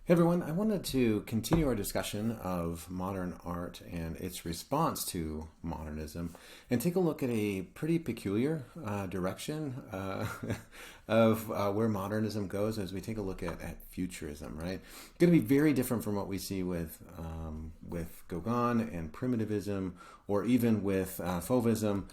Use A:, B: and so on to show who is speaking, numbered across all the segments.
A: Hey everyone, I wanted to continue our discussion of modern art and its response to modernism and take a look at a pretty peculiar direction of where modernism goes as we take a look at futurism, right? Going to be very different from what we see with Gauguin and primitivism or even with Fauvism.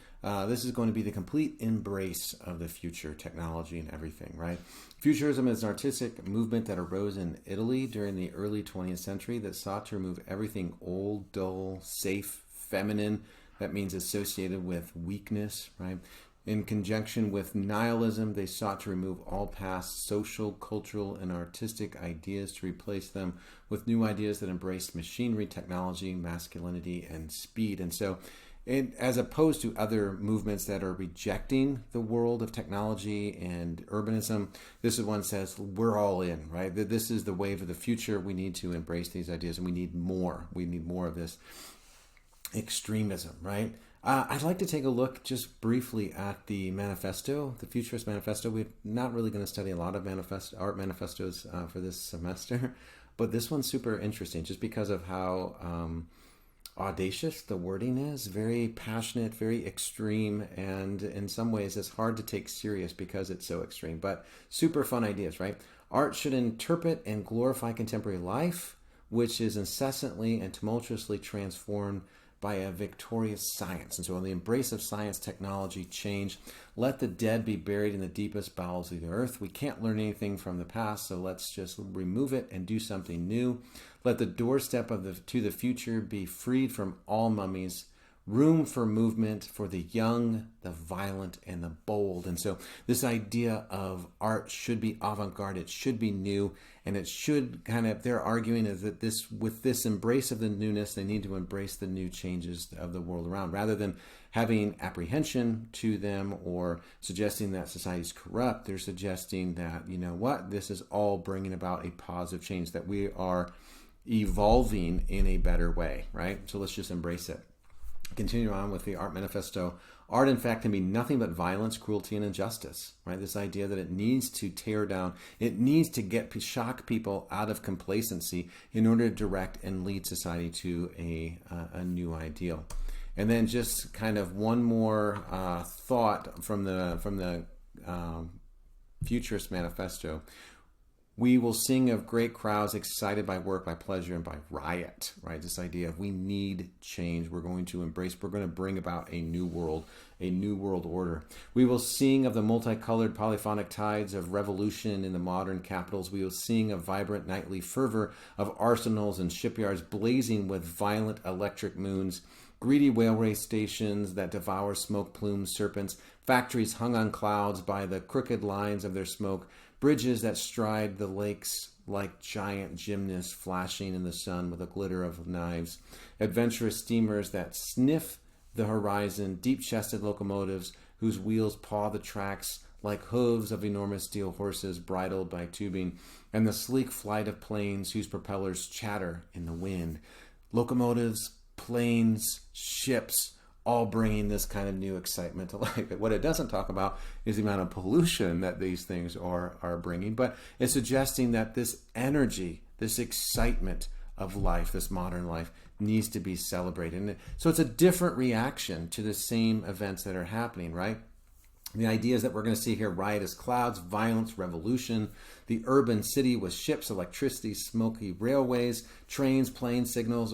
A: This is going to be the complete embrace of the future technology and everything, right? Futurism is an artistic movement that arose in Italy during the early 20th century that sought to remove everything old, dull, safe, feminine, that means associated with weakness, right? In conjunction with nihilism, they sought to remove all past social, cultural, and artistic ideas to replace them with new ideas that embraced machinery, technology, masculinity, and speed. And so as opposed to other movements that are rejecting the world of technology and urbanism, this is one that says we're all in, right? That this is the wave of the future. We need to embrace these ideas, and we need more. We need more of this extremism, right? I'd like to take a look just briefly at the manifesto, the Futurist Manifesto. We're not really going to study a lot of art manifestos for this semester, but this one's super interesting just because of how audacious the wording is, very passionate, very extreme, and in some ways it's hard to take serious because it's so extreme, but super fun ideas, right? Art should interpret and glorify contemporary life, which is incessantly and tumultuously transformed by a victorious science. And so in the embrace of science, technology, change, let the dead be buried in the deepest bowels of the earth. We can't learn anything from the past, so let's just remove it and do something new. Let the doorstep to the future be freed from all mummies. Room for movement for the young, the violent, and the bold. And so this idea of art should be avant-garde, it should be new, and it should they're arguing is that with this embrace of the newness, they need to embrace the new changes of the world around, rather than having apprehension to them or suggesting that society is corrupt. They're suggesting that, you know what, this is all bringing about a positive change, that we are evolving in a better way, right? So let's just embrace it. Continue on with the Art Manifesto. Art, in fact, can be nothing but violence, cruelty, and injustice, right? This idea that it needs to tear down, it needs to shock people out of complacency in order to direct and lead society to a new ideal. And then just kind of one more thought from the Futurist Manifesto. We will sing of great crowds excited by work, by pleasure, and by riot, right? This idea of we need change. We're going to bring about a new world order. We will sing of the multicolored polyphonic tides of revolution in the modern capitals. We will sing of vibrant nightly fervor of arsenals and shipyards blazing with violent electric moons, greedy railway stations that devour smoke-plumed serpents, factories hung on clouds by the crooked lines of their smoke, bridges that stride the lakes like giant gymnasts flashing in the sun with a glitter of knives, adventurous steamers that sniff the horizon, deep-chested locomotives whose wheels paw the tracks like hooves of enormous steel horses bridled by tubing, and the sleek flight of planes whose propellers chatter in the wind. Locomotives, planes, ships, all bringing this kind of new excitement to life. What it doesn't talk about is the amount of pollution that these things are bringing, but it's suggesting that this energy, this excitement of life, this modern life, needs to be celebrated. And so it's a different reaction to the same events that are happening, right? The idea is that we're going to see here riotous clouds, violence, revolution, the urban city with ships, electricity, smoky railways, trains, planes, signals,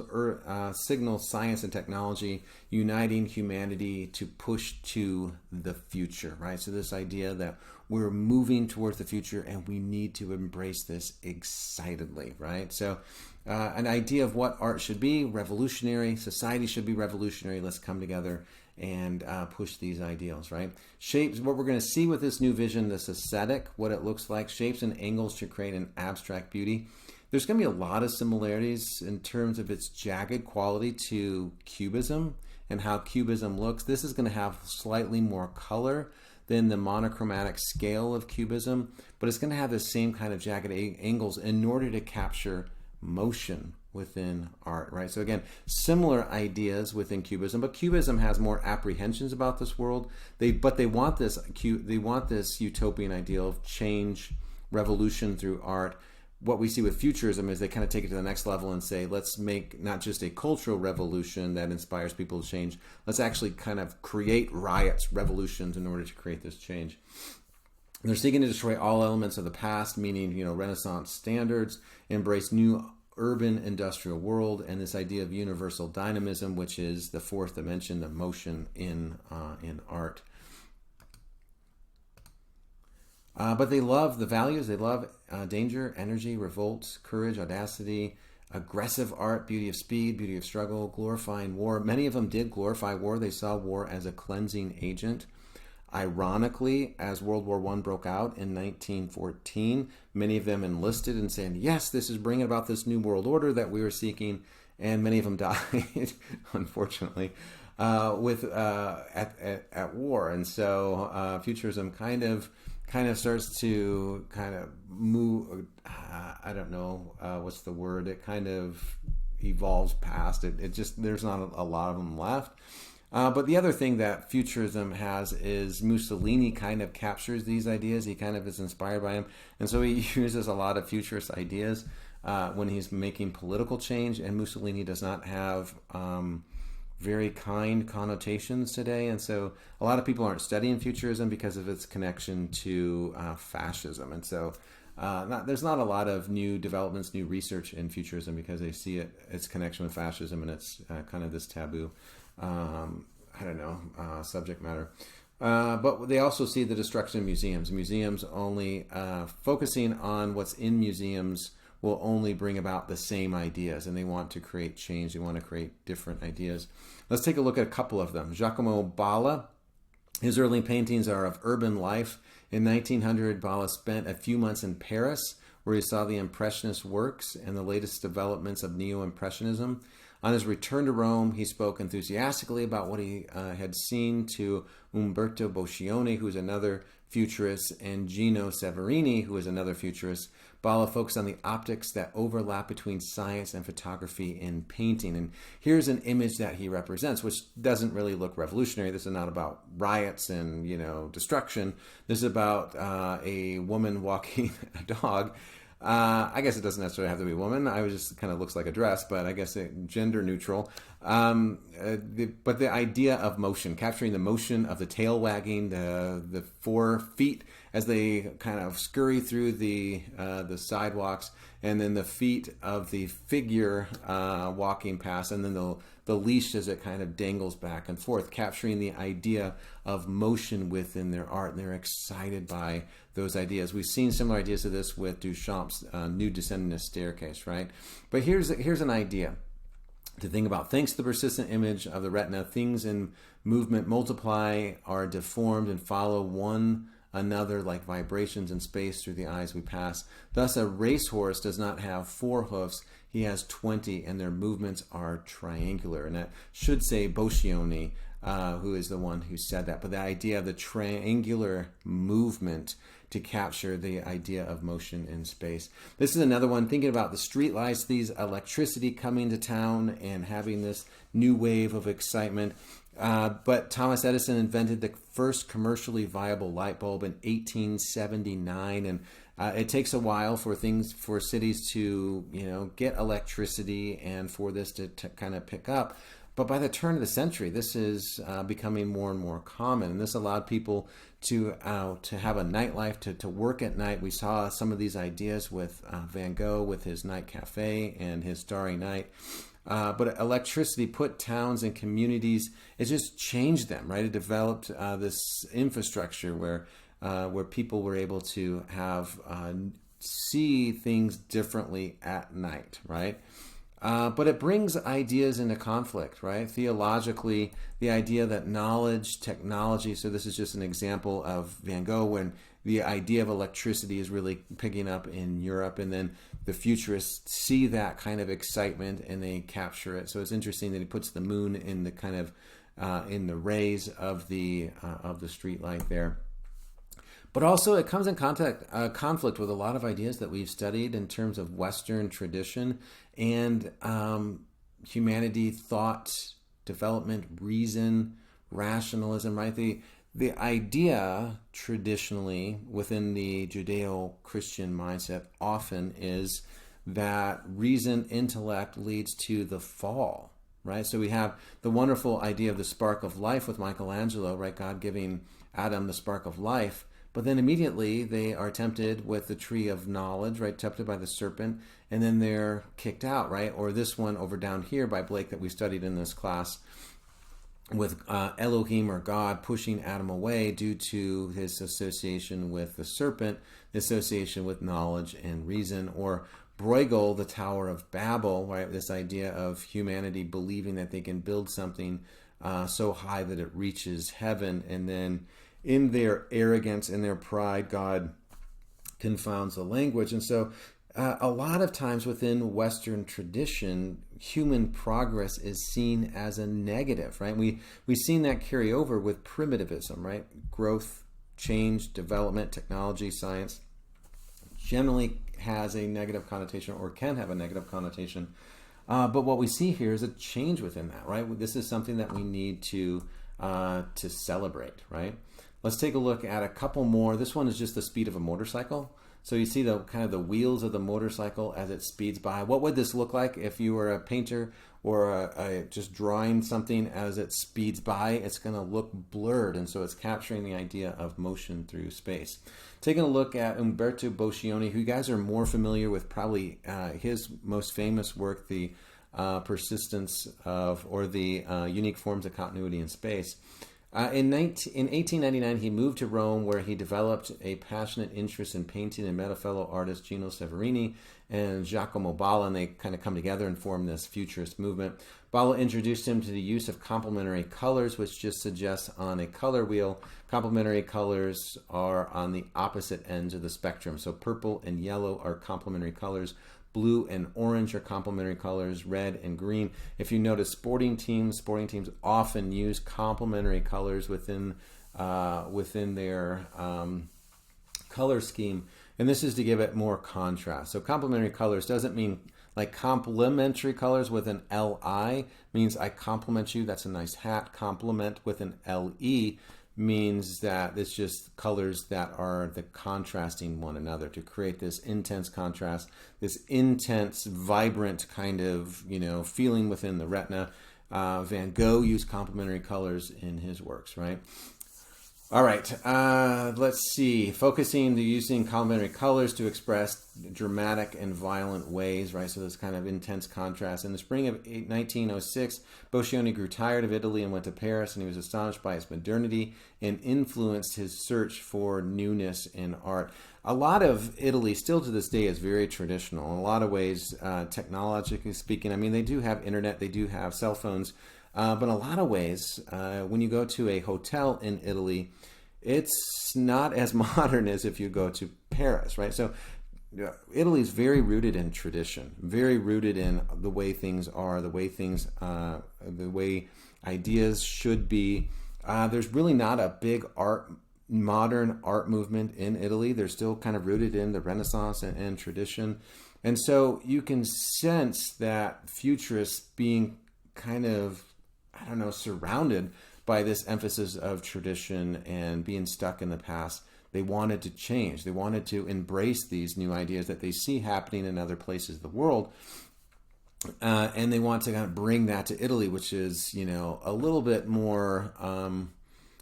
A: science and technology, uniting humanity to push to the future, right? So this idea that we're moving towards the future and we need to embrace this excitedly, right? So an idea of what art should be, revolutionary, society should be revolutionary. Let's come together and push these ideals, right? Shapes, what we're going to see with this new vision, this aesthetic, what it looks like, shapes and angles to create an abstract beauty. There's going to be a lot of similarities in terms of its jagged quality to Cubism and how Cubism looks. This is going to have slightly more color than the monochromatic scale of Cubism, but it's going to have the same kind of jagged angles in order to capture motion within art, right? So again, similar ideas within Cubism, but Cubism has more apprehensions about this world. They want this utopian ideal of change, revolution through art, what we see with Futurism is they kind of take it to the next level and say, let's make not just a cultural revolution that inspires people to change, let's actually kind of create riots, revolutions in order to create this change. They're seeking to destroy all elements of the past, meaning, Renaissance standards, embrace new urban industrial world, and this idea of universal dynamism, which is the fourth dimension, the motion in art. But they love the values. They love danger, energy, revolt, courage, audacity, aggressive art, beauty of speed, beauty of struggle, glorifying war. Many of them did glorify war. They saw war as a cleansing agent. Ironically, as World War I broke out in 1914, many of them enlisted and saying, yes, this is bringing about this new world order that we were seeking. And many of them died, unfortunately, at war. And so Futurism kind of starts to move, I don't know what's the word, it kind of evolves past it. It just, there's not a lot of them left. But the other thing that Futurism has is Mussolini kind of captures these ideas. He kind of is inspired by them. And so he uses a lot of futurist ideas when he's making political change. And Mussolini does not have very kind connotations today. And so a lot of people aren't studying Futurism because of its connection to fascism. And so there's not a lot of new developments, new research in Futurism because they see its connection with fascism, and it's kind of this taboo subject matter. But they also see the destruction of museums. Museums only focusing on what's in museums will only bring about the same ideas, and they want to create change. They want to create different ideas. Let's take a look at a couple of them. Giacomo Balla, his early paintings are of urban life. In 1900, Balla spent a few months in Paris, where he saw the Impressionist works and the latest developments of Neo-Impressionism. On his return to Rome, he spoke enthusiastically about what he had seen to Umberto Boccioni, who is another futurist, and Gino Severini, who is another futurist. Balla focused on the optics that overlap between science and photography in painting. And here's an image that he represents, which doesn't really look revolutionary. This is not about riots and, destruction. This is about a woman walking a dog. I guess it doesn't necessarily have to be a woman. I was just kind of looks like a dress, but I guess gender neutral. But the idea of motion, capturing the motion of the tail wagging, the 4 feet as they kind of scurry through the sidewalks, and then the feet of the figure walking past, and then the leash as it kind of dangles back and forth, capturing the idea of motion within their art. And they're excited by those ideas. We've seen similar ideas to this with Duchamp's Nude Descending a Staircase, right? But here's an idea to think about. Thanks to the persistent image of the retina, things in movement multiply, are deformed, and follow one another like vibrations in space through the eyes we pass. Thus, a racehorse does not have 4 hoofs. He has 20, and their movements are triangular. And that should say Boccioni, who is the one who said that. But the idea of the triangular movement to capture the idea of motion in space. This is another one, thinking about the street lights, these electricity coming to town and having this new wave of excitement. But Thomas Edison invented the first commercially viable light bulb in 1879, and it takes a while for cities to get electricity and for this to kind of pick up. But by the turn of the century, this is becoming more and more common, and this allowed people to have a nightlife, to work at night. We saw some of these ideas with Van Gogh with his night cafe and his Starry Night. But electricity put towns and communities, it just changed them, right? It developed this infrastructure where people were able to have see things differently at night, right? But it brings ideas into conflict, right? Theologically, the idea that knowledge, technology, so this is just an example of Van Gogh when the idea of electricity is really picking up in Europe, and then the futurists see that kind of excitement and they capture it. So it's interesting that he puts the moon in the kind of in the rays of the street light there. But also it comes in conflict with a lot of ideas that we've studied in terms of Western tradition and humanity, thought, development, reason, rationalism, right? the idea traditionally within the Judeo-Christian mindset often is that reason, intellect leads to the fall, right? So we have the wonderful idea of the spark of life with Michelangelo, right? God giving Adam the spark of life. But then immediately they are tempted with the tree of knowledge, right? Tempted by the serpent, and then they're kicked out, right? Or this one over down here by Blake that we studied in this class with Elohim or God pushing Adam away due to his association with the serpent, the association with knowledge and reason, or Bruegel, the Tower of Babel, right? This idea of humanity believing that they can build something so high that it reaches heaven, and then in their arrogance and their pride, God confounds the language. And so a lot of times within Western tradition, human progress is seen as a negative, right? We've seen that carry over with primitivism, right? Growth, change, development, technology, science generally has a negative connotation or can have a negative connotation. But what we see here is a change within that, right? This is something that we need to celebrate, right? Let's take a look at a couple more. This one is just the speed of a motorcycle. So you see the kind of the wheels of the motorcycle as it speeds by. What would this look like if you were a painter or just drawing something as it speeds by? It's going to look blurred, and so it's capturing the idea of motion through space. Taking a look at Umberto Boccioni, who you guys are more familiar with, probably his most famous work, the persistence of, or the unique forms of continuity in space. In 1899, he moved to Rome, where he developed a passionate interest in painting and met a fellow artist, Gino Severini and Giacomo Balla, and they kind of come together and form this futurist movement. Balla introduced him to the use of complementary colors, which just suggests on a color wheel, complementary colors are on the opposite ends of the spectrum. So purple and yellow are complementary colors. Blue and orange are complementary colors, red and green. If you notice sporting teams often use complementary colors within their color scheme. And this is to give it more contrast. So complementary colors doesn't mean like complementary colors with an L-I means I compliment you. That's a nice hat. Complement with an L-E means that it's just colors that are the contrasting one another to create this intense contrast, this intense, vibrant kind of, feeling within the retina. Van Gogh used complementary colors in his works, right? All right, let's see. Focusing the using complementary colors to express dramatic and violent ways, right? So this kind of intense contrast. In the spring of 1906, Boccioni grew tired of Italy and went to Paris, and he was astonished by its modernity and influenced his search for newness in art. A lot of Italy, still to this day, is very traditional. In a lot of ways, technologically speaking, I mean, they do have internet, they do have cell phones, but in a lot of ways, when you go to a hotel in Italy, it's not as modern as if you go to Paris, right? So Italy is very rooted in tradition, very rooted in the way things are, the way ideas should be. There's really not a big modern art movement in Italy. They're still kind of rooted in the Renaissance and tradition. And so you can sense that futurists being kind of, surrounded by this emphasis of tradition and being stuck in the past. They wanted to change. They wanted to embrace these new ideas that they see happening in other places of the world. And they want to kind of bring that to Italy, which is, a little bit more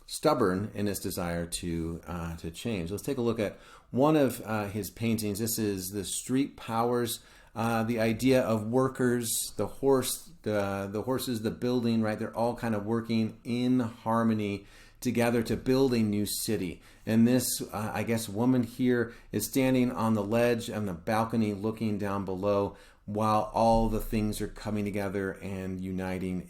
A: stubborn in its desire to change. Let's take a look at one of his paintings. This is the Street Powers. The idea of workers, the horses, the building, right? They're all kind of working in harmony together to build a new city. And this, woman here is standing on the ledge on the balcony looking down below while all the things are coming together and uniting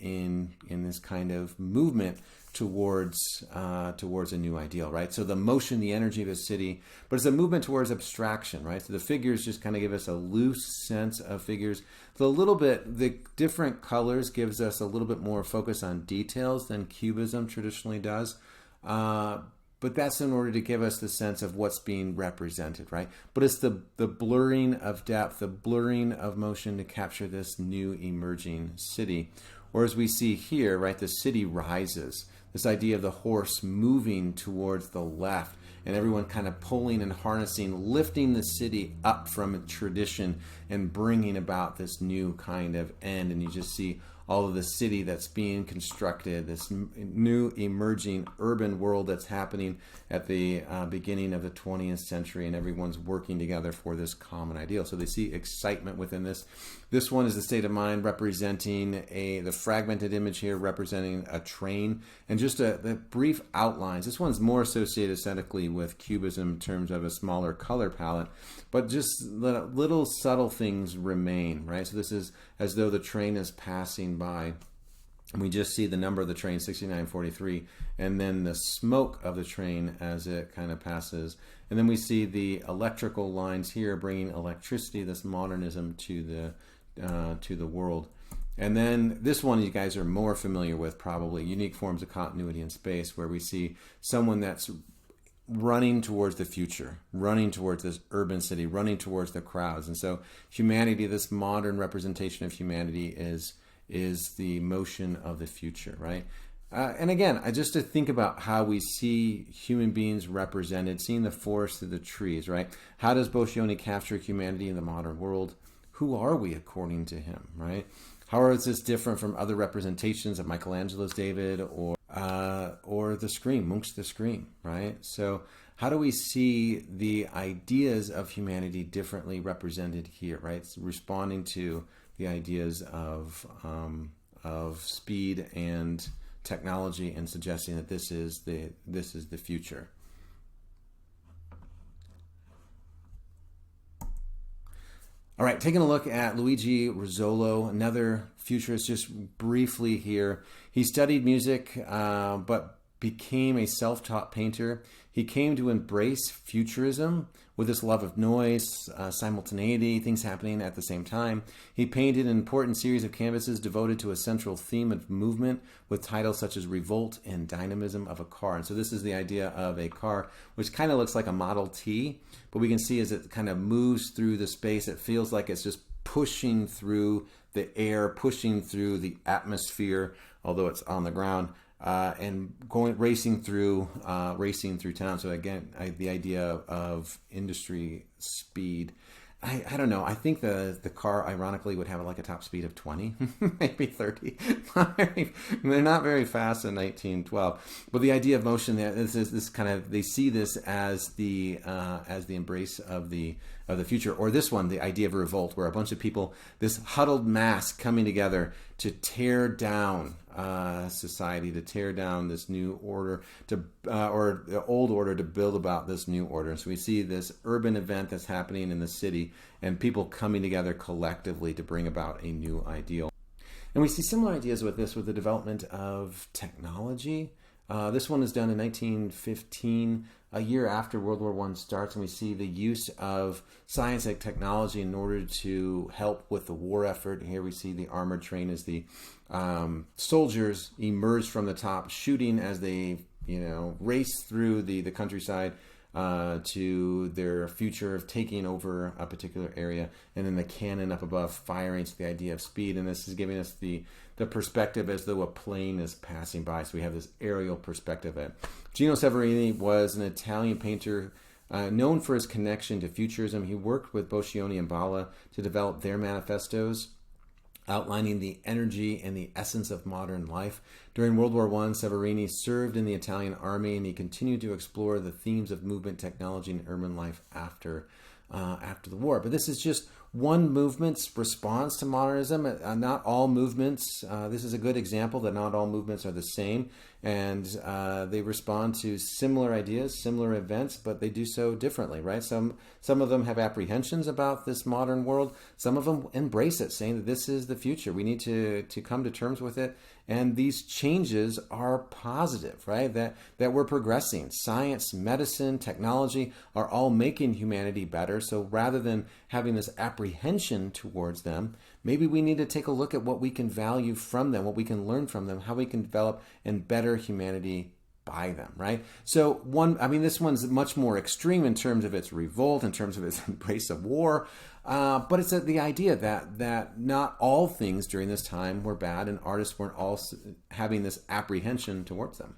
A: in this kind of movement towards a new ideal, right? So the motion, the energy of a city, but it's a movement towards abstraction, right? So the figures just kind of give us a loose sense of figures. The different colors gives us a little bit more focus on details than Cubism traditionally does. But that's in order to give us the sense of what's being represented, right? But it's the blurring of depth, the blurring of motion to capture this new emerging city. Or as we see here, right, the city rises. this idea of the horse moving towards the left, and everyone kind of pulling and harnessing, lifting the city up from a tradition and bringing about this new kind of end. And you just see all of the city that's being constructed, this new emerging urban world that's happening at the beginning of the 20th century, and everyone's working together for this common ideal. So they see excitement within this. This one is the state of mind representing the fragmented image here representing a train, and just the brief outlines. This one's more associated aesthetically with Cubism in terms of a smaller color palette, but just little subtle things remain, right? So this is as though the train is passing by. And we just see the number of the train, 6943, and then the smoke of the train as it kind of passes. And then we see the electrical lines here bringing electricity, this modernism to the world. And then this one you guys are more familiar with, probably, unique forms of continuity in space, where we see someone that's running towards the future, running towards this urban city, running towards the crowds. And so humanity, this modern representation of humanity is the motion of the future, right? And again, just to think about how we see human beings represented, seeing the forest through the trees, right? How does Boccioni capture humanity in the modern world? Who are we according to him, right? How is this different from other representations of Michelangelo's David or the Scream, Munch's The Scream, right? So how do we see the ideas of humanity differently represented here, right? It's responding to the ideas of speed and technology, and suggesting that this is the future. All right, taking a look at Luigi Ruzzolo, another futurist, just briefly here. He studied music, but became a self-taught painter. He came to embrace Futurism with this love of noise, simultaneity, things happening at the same time. He painted an important series of canvases devoted to a central theme of movement, with titles such as Revolt and Dynamism of a Car. And so this is the idea of a car, which kind of looks like a Model T, but we can see as it kind of moves through the space, it feels like it's just pushing through the air, pushing through the atmosphere, although it's on the ground. And racing through town. So again, the idea of industry speed. I don't know. I think the car, ironically, would have like a top speed of 20, maybe 30. They're not very fast in 1912. But the idea of motion, this kind of, they see this as the embrace of the future. Or this one, the idea of revolt, where a bunch of people, this huddled mass coming together to tear down society, to tear down this new order, or the old order, to build about this new order. And so we see this urban event that's happening in the city, and people coming together collectively to bring about a new ideal. And we see similar ideas with the development of technology. This one is done in 1915, a year after World War I starts, and we see the use of science and technology in order to help with the war effort. Here we see the armored train as the soldiers emerge from the top, shooting as they race through the countryside to their future of taking over a particular area, and then the cannon up above firing. So the idea of speed, and this is giving us the perspective as though a plane is passing by. So we have this aerial perspective. Gino Severini was an Italian painter known for his connection to Futurism. He worked with Boccioni and Balla to develop their manifestos, outlining the energy and the essence of modern life. During World War I, Severini served in the Italian army, and he continued to explore the themes of movement, technology, and urban life after the war. But this is just one movement's response to modernism. Not all movements, this is a good example that not all movements are the same, and they respond to similar ideas, similar events, but they do so differently, right? Some of them have apprehensions about this modern world. Some of them embrace it, saying that this is the future. We need to come to terms with it. And these changes are positive, right? That we're progressing. Science, medicine, technology are all making humanity better. So rather than having this apprehension towards them, maybe we need to take a look at what we can value from them, what we can learn from them, how we can develop and better humanity by them, right? So this one's much more extreme in terms of its revolt, in terms of its embrace of war, but it's the idea that not all things during this time were bad, and artists weren't all having this apprehension towards them.